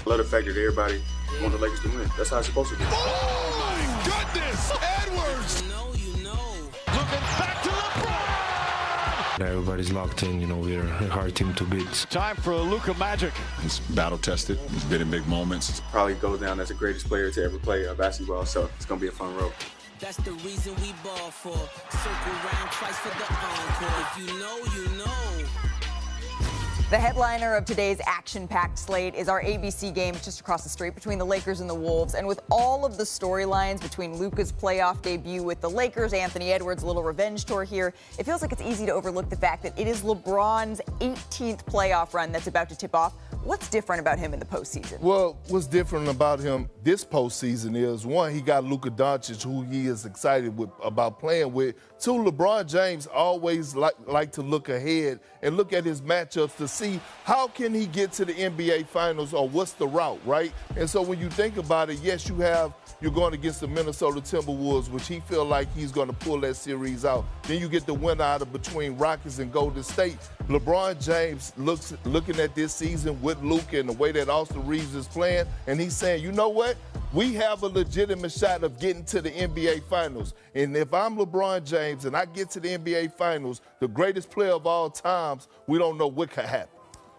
love the fact that everybody want the Lakers to win. That's how it's supposed to be. Oh, my goodness! Edwards! You know. Looking back to LeBron! Everybody's locked in. We're a hard team to beat. Time for Luka magic. He's battle-tested. He's been in big moments. Probably goes down as the greatest player to ever play basketball, so it's going to be a fun road. That's the reason we ball for. Circle round twice for the encore. If you know, you know. The headliner of today's action-packed slate is our ABC game just across the street between the Lakers and the Wolves. And with all of the storylines between Luka's playoff debut with the Lakers, Anthony Edwards' little revenge tour here, it feels like it's easy to overlook the fact that it is LeBron's 18th playoff run that's about to tip off. What's different about him in the postseason? Well, what's different about him this postseason is, one, he got Luka Doncic, who he is excited about playing with. Two, LeBron James always like to look ahead and look at his matchups to see how can he get to the NBA Finals or what's the route, right? And so when you think about it, yes, you're going against the Minnesota Timberwolves, which he feel like he's going to pull that series out. Then you get the winner out of between Rockets and Golden State. LeBron James looking at this season with Luka and the way that Austin Reeves is playing, and he's saying, you know what? We have a legitimate shot of getting to the NBA Finals. And if I'm LeBron James and I get to the NBA Finals, the greatest player of all times, we don't know what could happen.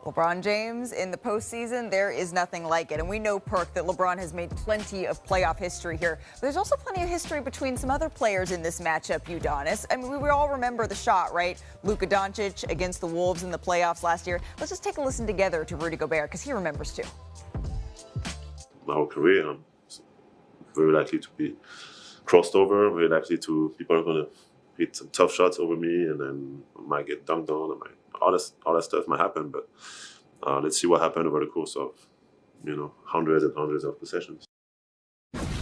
LeBron James in the postseason, there is nothing like it. And we know, Perk, that LeBron has made plenty of playoff history here. But there's also plenty of history between some other players in this matchup, Udonis. I mean, we all remember the shot, right? Luka Doncic against the Wolves in the playoffs last year. Let's just take a listen together to Rudy Gobert, because he remembers too. My whole career, I'm very likely to be crossed over, very likely to people are going to hit some tough shots over me, and then I might get dunked on. All that stuff might happen, but let's see what happened over the course of, hundreds and hundreds of possessions.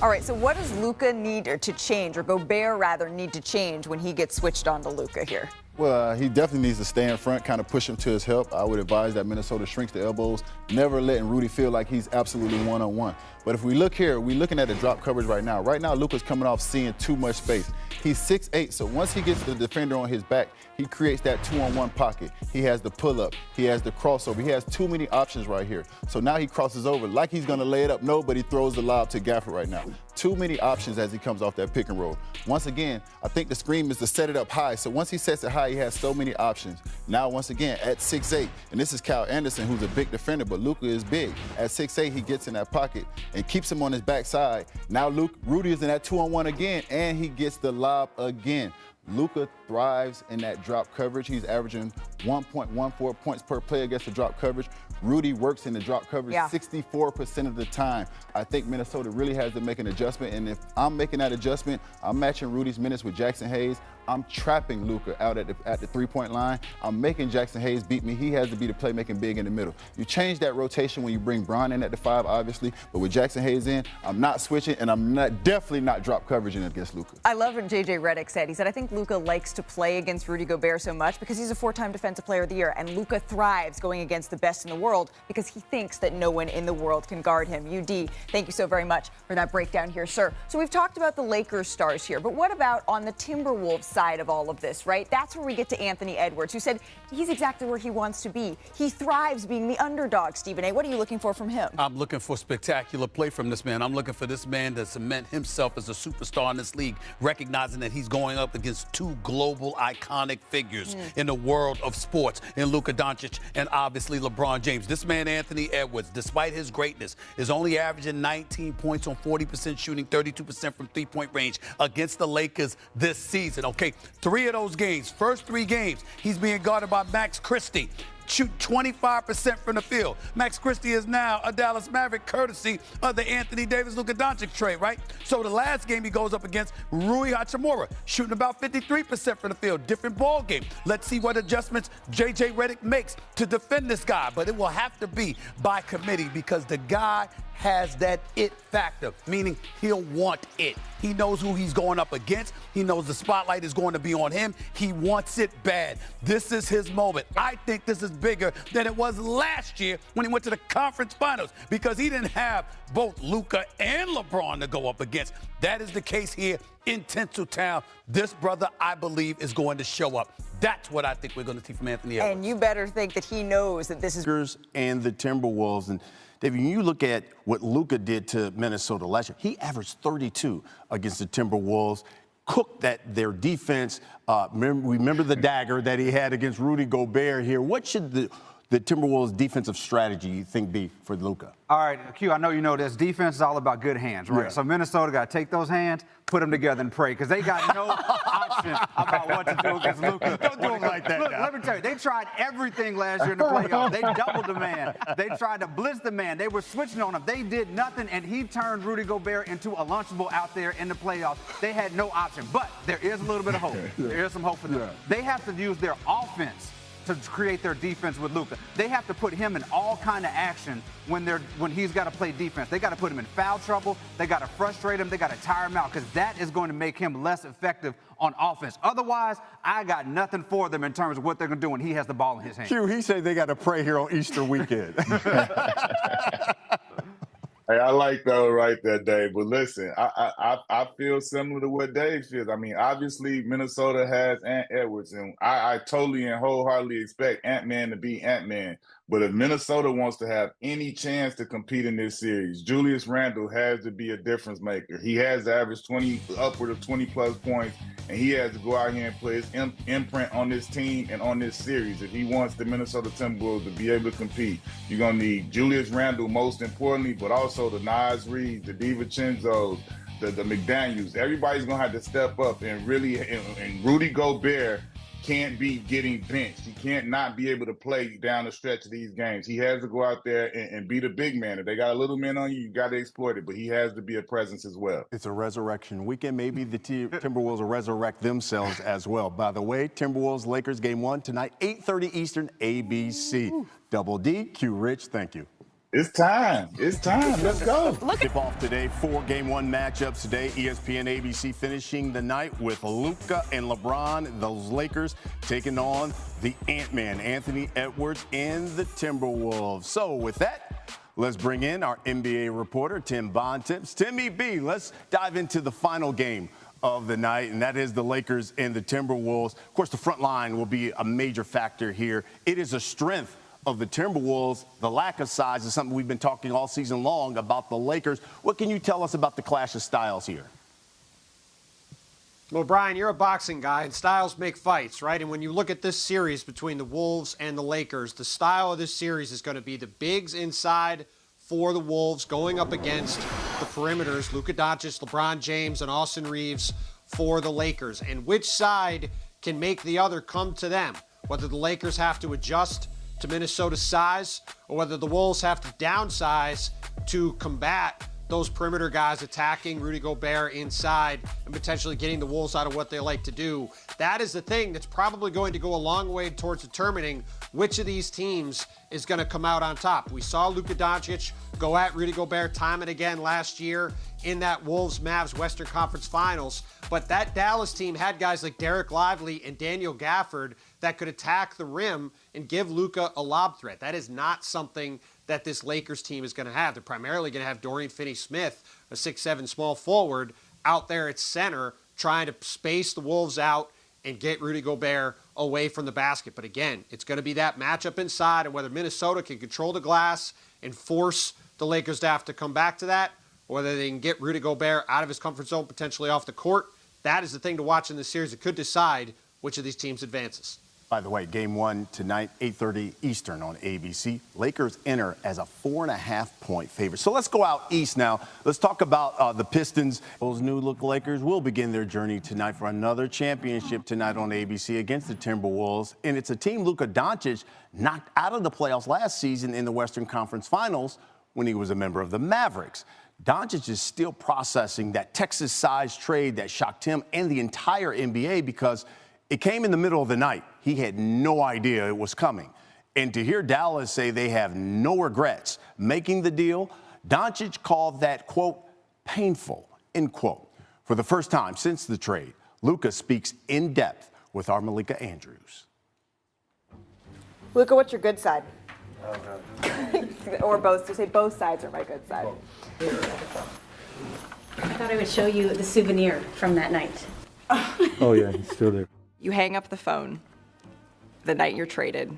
All right, so what does Luka need to change, or Gobert rather need to change when he gets switched on to Luka here? Well, he definitely needs to stay in front, kind of push him to his help. I would advise that Minnesota shrinks the elbows, never letting Rudy feel like he's absolutely one-on-one. But if we look here, we're looking at the drop coverage right now. Right now, Luka's coming off seeing too much space. He's 6'8", so once he gets the defender on his back, he creates that 2-on-1 pocket. He has the pull-up. He has the crossover. He has too many options right here. So now he crosses over like he's going to lay it up. No, but he throws the lob to Gafford right now. Too many options as he comes off that pick and roll. Once again, I think the scheme is to set it up high. So once he sets it high, he has so many options. Now, once again, at 6'8", and this is Kyle Anderson, who's a big defender, but Luka is big. At 6'8", he gets in that pocket and keeps him on his backside. Now Rudy is in that 2-on-1 again, and he gets the lob again. Luka thrives in that drop coverage. He's averaging 1.14 points per play against the drop coverage. Rudy works in the drop coverage 64% of the time. I think Minnesota really has to make an adjustment, and if I'm making that adjustment, I'm matching Rudy's minutes with Jackson Hayes. I'm trapping Luka out at the three-point line. I'm making Jackson Hayes beat me. He has to be the playmaking big in the middle. You change that rotation when you bring Bron in at the 5, obviously, but with Jackson Hayes in, I'm not switching, and I'm definitely not drop coverage in against Luka. I love what J.J. Redick said. He said, I think Luka likes to play against Rudy Gobert so much because he's a 4-time Defensive Player of the Year, and Luka thrives going against the best in the world because he thinks that no one in the world can guard him. UD, thank you so very much for that breakdown here, sir. So we've talked about the Lakers stars here, but what about on the Timberwolves side of all of this, right? That's where we get to Anthony Edwards, who said he's exactly where he wants to be. He thrives being the underdog, Stephen A. What are you looking for from him? I'm looking for spectacular play from this man. I'm looking for this man to cement himself as a superstar in this league, recognizing that he's going up against two global iconic figures in the world of sports, in Luka Doncic and obviously LeBron James. This man, Anthony Edwards, despite his greatness, is only averaging 19 points on 40% shooting, 32% from three-point range against the Lakers this season. Okay, 3 of those games, first 3 games, he's being guarded by Max Christie. Shoot 25% from the field. Max Christie is now a Dallas Maverick courtesy of the Anthony Davis-Luka Doncic trade, right? So the last game he goes up against Rui Hachimura, shooting about 53% from the field. Different ball game. Let's see what adjustments J.J. Redick makes to defend this guy. But it will have to be by committee because the guy has that it factor, meaning he'll want it. He knows who he's going up against. He knows the spotlight is going to be on him. He wants it bad. This is his moment. I think this is bigger than it was last year when he went to the conference finals because he didn't have both Luka and LeBron to go up against. That is the case here in Tinseltown. This brother, I believe, is going to show up. That's what I think we're going to see from Anthony Edwards. And you better think that he knows that this is... And the Timberwolves. And, David, when you look at what Luka did to Minnesota last year, he averaged 32 against the Timberwolves, cooked their defense. Remember the dagger that he had against Rudy Gobert here. What should the Timberwolves' defensive strategy, you think, be for Luka? All right, Q, I know you know this. Defense is all about good hands, right? Yeah. So Minnesota got to take those hands, put them together, and pray, because they got no option about what to do against Luka. Don't do him like that. Look, now. let me tell you, they tried everything last year in the playoffs. They doubled the man. They tried to blitz the man. They were switching on him. They did nothing, and he turned Rudy Gobert into a Lunchable out there in the playoffs. They had no option. But there is a little bit of hope. There is some hope for them. They have to use their offense to create their defense with Luka. They have to put him in all kind of action when he's got to play defense. They got to put him in foul trouble. They got to frustrate him. They got to tire him out because that is going to make him less effective on offense. Otherwise, I got nothing for them in terms of what they're going to do when he has the ball in his hand. Q, he said they got to pray here on Easter weekend. Hey, I like that right there, Dave. But listen, I feel similar to what Dave feels. I mean, obviously, Minnesota has Ant Edwards, and I totally and wholeheartedly expect Ant-Man to be Ant-Man. But if Minnesota wants to have any chance to compete in this series, Julius Randle has to be a difference maker. He has to average upward of 20-plus points, and he has to go out here and put his imprint on this team and on this series. If he wants the Minnesota Timberwolves to be able to compete, you're going to need Julius Randle most importantly, but also the Naz Reid, the DiVincenzo's, the McDaniels. Everybody's going to have to step up and really, and Rudy Gobert can't be getting benched. He can't not be able to play down the stretch of these games. He has to go out there and be the big man. If they got a little man on you, you got to exploit it, but he has to be a presence as well. It's a resurrection weekend. Maybe the Timberwolves will resurrect themselves as well. By the way, Timberwolves-Lakers game 1 tonight, 8:30 Eastern, ABC. Ooh. Double D, Q Rich, thank you. It's time. It's time. Let's go. Tip off today, 4 Game 1 matchups today. ESPN ABC finishing the night with Luka and LeBron. Those Lakers taking on the Ant-Man, Anthony Edwards, and the Timberwolves. So with that, let's bring in our NBA reporter, Tim Bontemps. Timmy B, let's dive into the final game of the night, and that is the Lakers and the Timberwolves. Of course, the front line will be a major factor here. It is a strength of the Timberwolves. The lack of size is something we've been talking all season long about the Lakers. What can you tell us about the clash of styles here? Well, Brian, you're a boxing guy, and styles make fights, right? And when you look at this series between the Wolves and the Lakers, the style of this series is going to be the bigs inside for the Wolves going up against the perimeters, Luka Doncic, LeBron James, and Austin Reeves for the Lakers. And which side can make the other come to them? Whether the Lakers have to adjust to Minnesota's size, or whether the Wolves have to downsize to combat those perimeter guys attacking Rudy Gobert inside and potentially getting the Wolves out of what they like to do. That is the thing that's probably going to go a long way towards determining which of these teams is going to come out on top. We saw Luka Doncic go at Rudy Gobert time and again last year in that Wolves-Mavs Western Conference Finals, but that Dallas team had guys like Derek Lively and Daniel Gafford that could attack the rim and give Luka a lob threat. That is not something that this Lakers team is going to have. They're primarily going to have Dorian Finney-Smith, a 6'7" small forward, out there at center trying to space the Wolves out and get Rudy Gobert away from the basket. But again, it's going to be that matchup inside, and whether Minnesota can control the glass and force the Lakers to have to come back to that, or whether they can get Rudy Gobert out of his comfort zone, potentially off the court, that is the thing to watch in this series. It could decide which of these teams advances. By the way, game 1 tonight, 8:30 Eastern on ABC. Lakers enter as a 4.5-point favorite. So let's go out east now. Let's talk about the Pistons. Those new-look Lakers will begin their journey tonight for another championship tonight on ABC against the Timberwolves. And it's a team Luka Doncic knocked out of the playoffs last season in the Western Conference Finals when he was a member of the Mavericks. Doncic is still processing that Texas-sized trade that shocked him and the entire NBA because it came in the middle of the night. He had no idea it was coming. And to hear Dallas say they have no regrets making the deal, Doncic called that, quote, painful, end quote. For the first time since the trade, Luka speaks in depth with our Malika Andrews. Luka, what's your good side? Or both, to say both sides are my good side. I thought I would show you the souvenir from that night. Oh yeah, he's still there. You hang up the phone the night you're traded,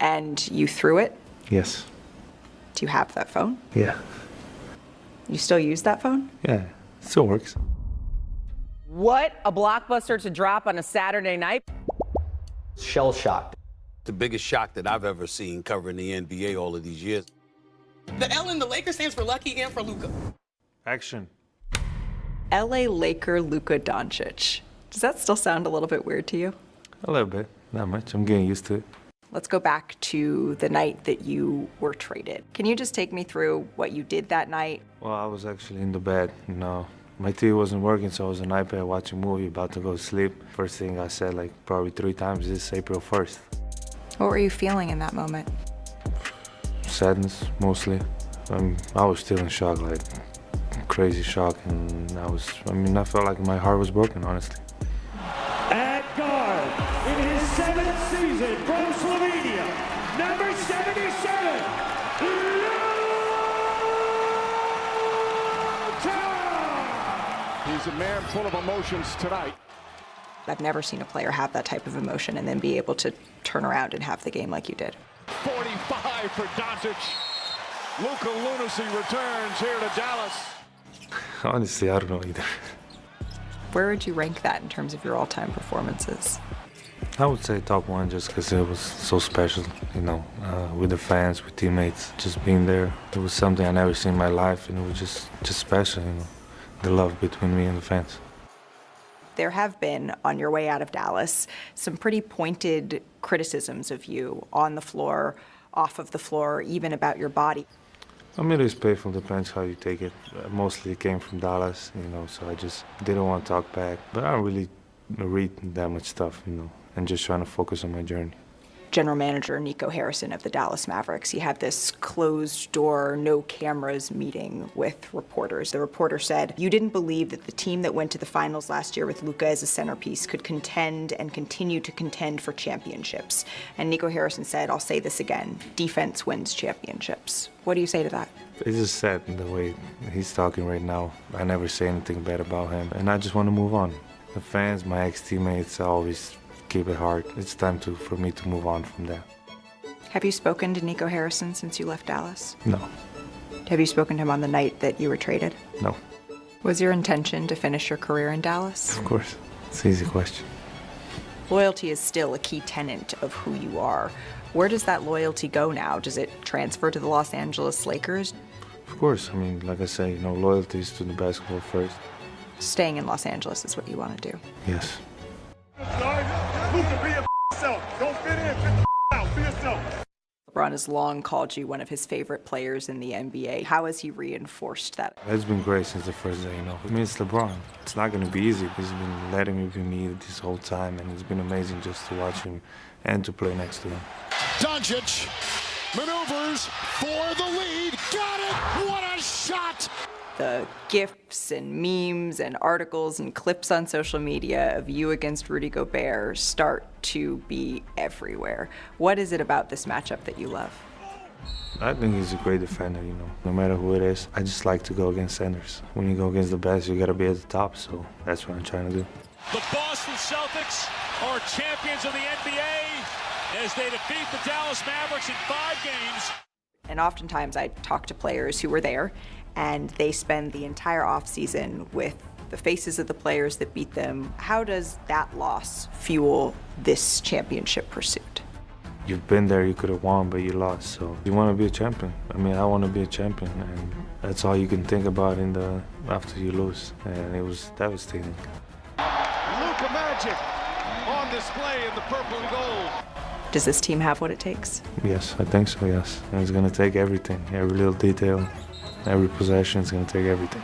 and you threw it. Yes. Do you have that phone? Yeah. You still use that phone? Yeah, it still works. What a blockbuster to drop on a Saturday night. Shell-shocked. The biggest shock that I've ever seen covering the NBA all of these years. The L in the Lakers stands for lucky and for Luka. Action. LA Laker Luka Doncic. Does that still sound a little bit weird to you? A little bit, not much. I'm getting used to it. Let's go back to the night that you were traded. Can you just take me through what you did that night? Well, I was actually in the bed, you know. My TV wasn't working, so I was on iPad watching a movie, about to go to sleep. First thing I said, like, probably 3 times is April 1st. What were you feeling in that moment? Sadness, mostly. I was still in shock, like, crazy shock, and I felt like my heart was broken, honestly. At guard, in his 7th season from Slovenia, number 77, Luka! He's a man full of emotions tonight. I've never seen a player have that type of emotion and then be able to turn around and have the game like you did. 45 for Doncic. Luka lunacy returns here to Dallas. Honestly, I don't know either. Where would you rank that in terms of your all-time performances? I would say top 1 just because it was so special, you know, with the fans, with teammates, just being there. It was something I never seen in my life, and it was just special, you know, the love between me and the fans. There have been, on your way out of Dallas, some pretty pointed criticisms of you on the floor, off of the floor, even about your body. I mean, it's painful, depends how you take it. Mostly it came from Dallas, you know, so I just didn't want to talk back. But I don't really read that much stuff, you know, and just trying to focus on my journey. General manager Nico Harrison of the Dallas Mavericks, he had this closed-door, no-cameras meeting with reporters. The reporter said, "You didn't believe that the team that went to the finals last year with Luka as a centerpiece could contend and continue to contend for championships." And Nico Harrison said, "I'll say this again, defense wins championships." What do you say to that? It's just sad in the way he's talking right now. I never say anything bad about him, and I just want to move on. The fans, my ex-teammates, always keep it hard. It's time for me to move on from that. Have you spoken to Nico Harrison since you left Dallas? No. Have you spoken to him on the night that you were traded? No. Was your intention to finish your career in Dallas? Of course. It's an easy question. Loyalty is still a key tenet of who you are. Where does that loyalty go now? Does it transfer to the Los Angeles Lakers? Of course. I mean, like I say, you know, loyalty is to the basketball first. Staying in Los Angeles is what you want to do. Yes. Luka, be yourself. Don't fit in. Fit the out. Be yourself. LeBron has long called you one of his favorite players in the NBA. How has he reinforced that? It's been great since the first day, you know. I mean, it's LeBron. It's not going to be easy. He's been letting me be me this whole time, and it's been amazing just to watch him and to play next to him. Doncic maneuvers for the lead. Got it! What a shot! The GIFs and memes and articles and clips on social media of you against Rudy Gobert start to be everywhere. What is it about this matchup that you love? I think he's a great defender, you know. No matter who it is, I just like to go against centers. When you go against the best, you got to be at the top, so that's what I'm trying to do. The Boston Celtics are champions of the NBA as they defeat the Dallas Mavericks in 5 games. And oftentimes I talk to players who were there, and they spend the entire offseason with the faces of the players that beat them. How does that loss fuel this championship pursuit? You've been there, you could have won, but you lost, so you want to be a champion. I mean, I want to be a champion, and that's all you can think about after you lose, and it was devastating. Luka Magic on display in the purple and gold. Does this team have what it takes? Yes, I think so, yes. And it's going to take everything, every little detail, every possession is going to take everything.